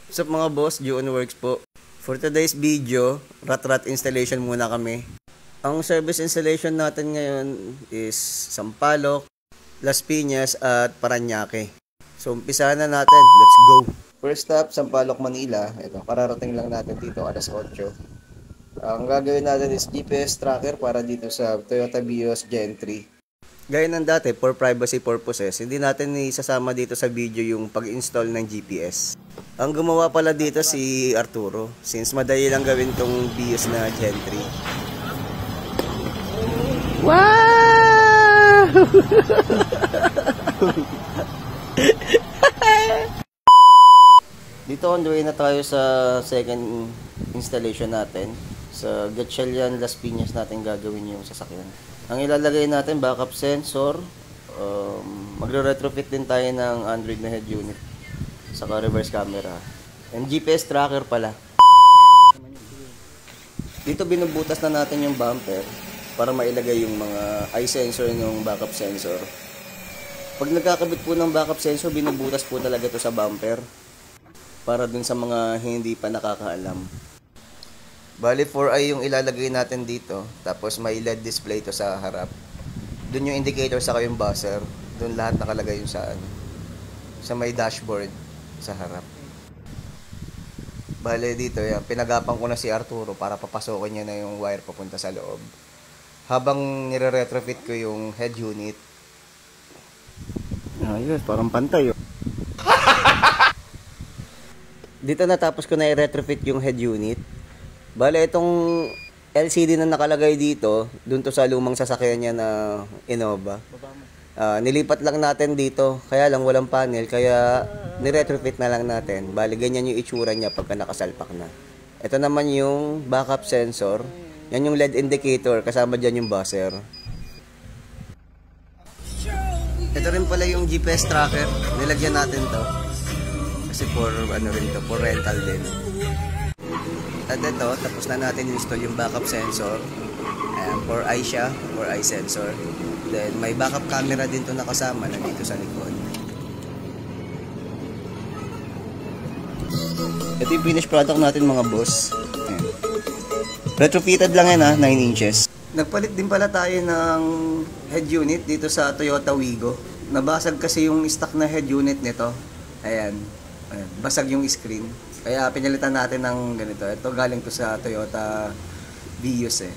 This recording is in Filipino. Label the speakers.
Speaker 1: What's up mga boss, Juon Works po. For today's video, rat installation muna kami. Ang service installation natin ngayon is Sampaloc, Las Piñas at Parañaque. So umpisahan na natin, let's go! First stop, Sampaloc, Manila. Ito, kararating lang natin dito, alas 8. Ang gagawin natin is GPS tracker para dito sa Toyota Vios Gen 3. Gaya ng dati, for privacy purposes, hindi natin isasama dito sa video yung pag-install ng GPS. Ang gumawa pala dito si Arturo, since madali lang gawin tong Vios na Gen 3. Wow! Dito on the way na tayo sa second installation natin. Sa Gatchalian, Las Piñas natin gagawin yung sasakyan. Ang ilalagay natin, backup sensor. Magre-retrofit din tayo ng Android na head unit. Saka reverse camera. And GPS tracker pala. Dito binubutas na natin yung bumper para mailagay yung mga eye sensor ng backup sensor. Pag nagkakabit po ng backup sensor, binubutas po talaga ito sa bumper. Para dun sa mga hindi pa nakakaalam. Bali 4i yung ilalagay natin dito, tapos may LED display to sa harap. Doon yung indicator saka yung buzzer, doon lahat nakalagay yung sa may dashboard sa harap. Bali dito yan, pinagapan ko na si Arturo para papasokin niya na yung wire papunta sa loob. Habang nire-retrofit ko yung head unit. Ayos, parang pantay. Dito natapos ko na i-retrofit yung head unit. Bale, itong LCD na nakalagay dito, dun to sa lumang sasakyan niya na Innova. Nilipat lang natin dito, kaya lang walang panel, kaya ni-retrofit na lang natin. Bale, ganyan yung itsura niya pagka nakasalpak na. Ito naman yung backup sensor. Yan yung LED indicator, kasama dyan yung buzzer. Ito rin pala yung GPS tracker, nilagyan natin to. Kasi for rental din. At ito, tapos na natin install yung backup sensor. Ayan, 4i siya, 4i sensor. Then, may backup camera din to nakasama na dito sa likod. Ito yung finished product natin mga boss. Ayan. Retrofitted lang yan 9 inches. Nagpalit din pala tayo ng head unit dito sa Toyota Wigo. Nabasag kasi yung stock na head unit nito. Ayan. Ayan, basag yung screen. Kaya pinalitan natin ng ganito. Ito galing to sa Toyota Vios eh.